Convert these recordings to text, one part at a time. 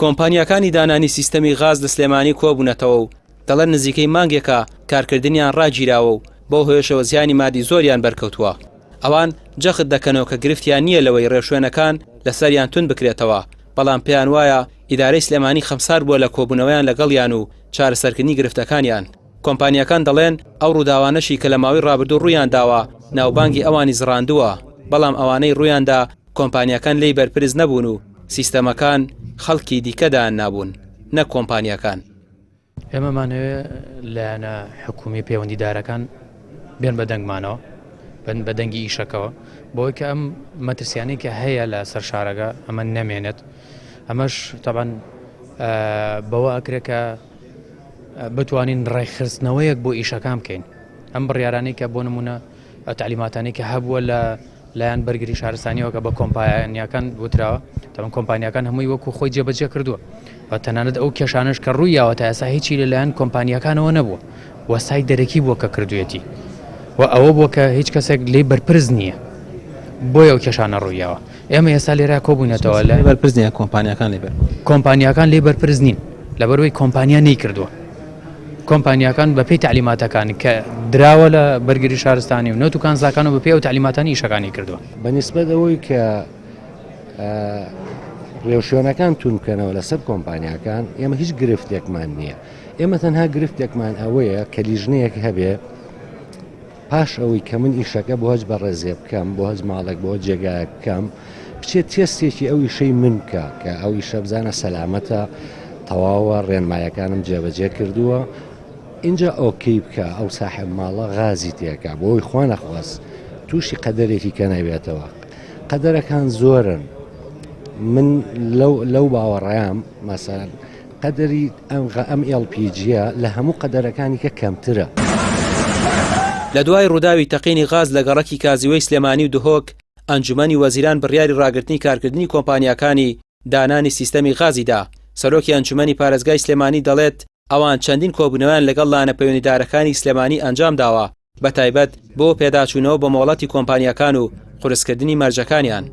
کۆمپانیاکانی دانانی سیستەمی غاز لە سلێمانی کۆبوونەتەوە و دەڵێن نزیکەی مانگێکە کارکردنیان ڕاگیراوە و بۆ هۆیشەوە زیانی مادی زۆریان بەرکەوتووە. ئەوان جەخت دەکەنەوە کە گرفتیان نییە لەوەی ڕێوشوێنەکان لەسەریان تون بکرێتەوە، بەڵام پێیان وایە ئیدارەی سلێمانی خەمسار بووە لە کۆبوونەوەیان لەگەڵیان و چارەسەرکردنی گرفتەکانیان. کۆمپانیەکان دەڵێن ئەو ڕووداوانەشی کە لە ماوەی ڕابردوو ڕوویان داوە ناوبانگی ئەوانی زڕاندووە، بەڵام ئەوانەی ڕوویاندا کۆمپانیەکان لی بەرپرس نەبوون و سیستەمەکان خەڵکی دیکەدان نابوون، نەک کۆمپانیەکان. ئێمەمانەوێ لایەنە حکومی پەیوەندیدارەکان بێن بە دەنگمانەوە، بن بە دەنگی ئیشەکەەوە، بۆی کە ئەم مەترسیانەی کە هەیە لە سەر شارەکە ئەمە نەمێنێت. ئەمەش تەبەن بەوە ئەکرێت کە بتوانین ڕێکخستنەوەیەک بۆ ئیشەکان بکەین. ئەم بڕیارانەی کە بۆ نمونە تەعلیماتانەی کە هەبووە لە لایەن بەرگری شارستانیەوە کە بە کۆمپانیەکان وتراوە، تەمەن کۆمپانیەکان هەمووی وەکو خۆی جێبەجێ کردووە و تەنانەت ئەو کێشانش کە ڕوویاوە تا ئێستا هیچی لەلایەن کۆمپانیەکانەوە نەبووە، وەسای دەرەکی بووە کە کردوێتی و ئەوە بووە کە هیچ کەسێک لێ بەرپرس نییە، بۆیە ئەو کێشانە ڕوویاوە. ئێمە ئێستا لێرە کۆبوونەتەوە لە بەرپرس نییە، کۆمپانیەکان لێ بەرپرس نین لەبەرەوەی کۆمپانیا نەیکردووە. کۆمپانیەکان بەپێی تعلیماتەکان کە دراوە لە بەرگری شارستانی و نەوتوکان زاکان و بەپێی ئەو تعلیماتانی ئیشەکانی کردووە. بەنسبەت ئەوەی کە ڕێوشوێنەکان تون بکەنەوە لەسەر کۆمپانیەکان، ئێمە هیچ گرفتێکمان نییە. ئێمە تەنها گرفتێکمان ئەوەیە کە لیژنەیەک هەبێ پاش ئەوەی کە من ئیشەکە بۆ هەج بەڕێزێ بکەم، بۆ هەز ماڵێک بۆ جێگایە بکەم، بچێت تێستێکی ئەو ئیشەی من بکە کە ئەو ئیشە بزانە سەلامەتە، تەواوە ڕێنمایەکانم جێبەجێ کردووە، اینجا ئۆکەی بکە ئەو ساحب ماڵە غازی تێکە بۆی خوا نەخواست تووشی قەدەرێکی کە نەبێتەوە. قەدەرەکان زۆرن، من لەو باوەڕیام مەسەڵەن قەدەری ئەم LPG-ە لە هەموو قەدەرەکانی کە کەمترە. لە دوای ڕووداوی تەقینی غاز لە گەڕەکی کازیوەی سلێمانی و دهۆک، ئەنجومەنی وەزیران بڕیاری ڕاگررتنی کارکردنی کۆمپانیەکانی دانانی سیستەمی غازیدا. سەرۆکی ئەنجومەنی پارێزگای سلێمانی دەڵێت ئەوان چەندین کۆبوونەوەیان لەگەڵ لایەنە پەیوەندیدارەکانی سلێمانی ئەنجام داوە، بە تایبەت بۆ پێداچوونەوە بە مۆڵەتی کۆمپانیەکان و قورسکردنی مەرجەکانیان.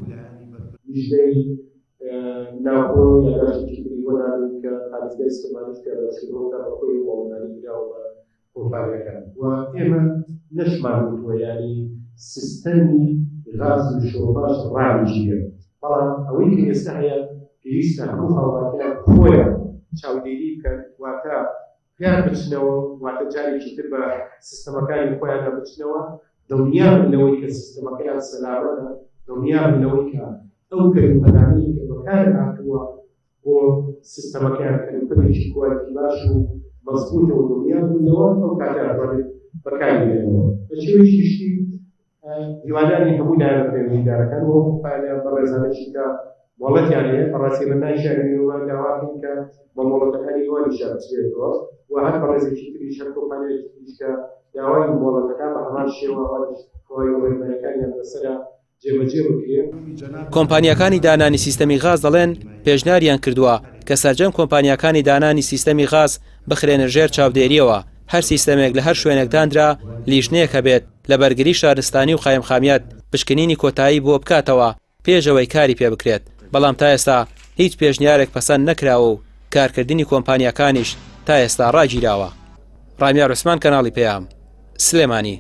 ئێمە نەشمان وتووە ینی سیستەمی غاز و شۆڕاش ڕابژیرن، بەڵام ئەوەی کە ئێستا هەیە پێویستە هەموو هاوڵاتیان خۆیان چاودێری بکەن، واتە یان بچنەوە، واتە جارێکی تر بە سیستەمەکانی خۆیان بچنەوە، دڵنیا بنەوەی کە سیستەمەکەیان سەلامەتە، دڵنیا بنەوەی کە ئەو کەلمەدانی کە بەکار هاتووە بۆ سیستەمەکەیان کەلمەدێکی کوالتی باش و مەزبوطە و دڵنیا بنەوە ئەو کاتیان ڕۆژێت بەکاربێنەوە. بە شێوەیەکی گشتی هیواداری هەموو لایەنە پەیوەندیدارەکان و پایلەیان بە ڕێزانەی کە مۆڵەتیان هەیە بەڕاستیبەندانی شارێنەوەمان داواکەین کە بە مۆڵەتەکانی ئەوانیشا بچێتەوە و هەر بە ڕێزێکی تریش هەر کۆمپانیایەکی تریش کە داوای مۆڵەتەکان بە هەمان شێوە خۆی ڕێنماییەکانیان بەسەرە جێبەجێ بکرێن. کۆمپانیەکانی دانانی سیستەمی غاز دەڵێن پێشنیاریان کردووە کە سەرجەم کۆمپانیەکانی دانانی سیستەمی غاز بخرێنە ژێر چاودێریەوە. هەر سیستەمێک لە هەر شوێنێک دانرا لیژنەیەک هەبێت لە بەرگری شارستانی و قایمخامیات پشکنینی کۆتایی بۆ بکاتەوە پێشەوەی کاری پێ بکرێت. بەڵام تا ئێستا هیچ پێشنیارێک پەسەند نەکراوە و کارکردنی کۆمپانیەکانیش تا ئێستا ڕاگیراوە. ڕامیار عوسمان، کەناڵی پێام، سلێمانی.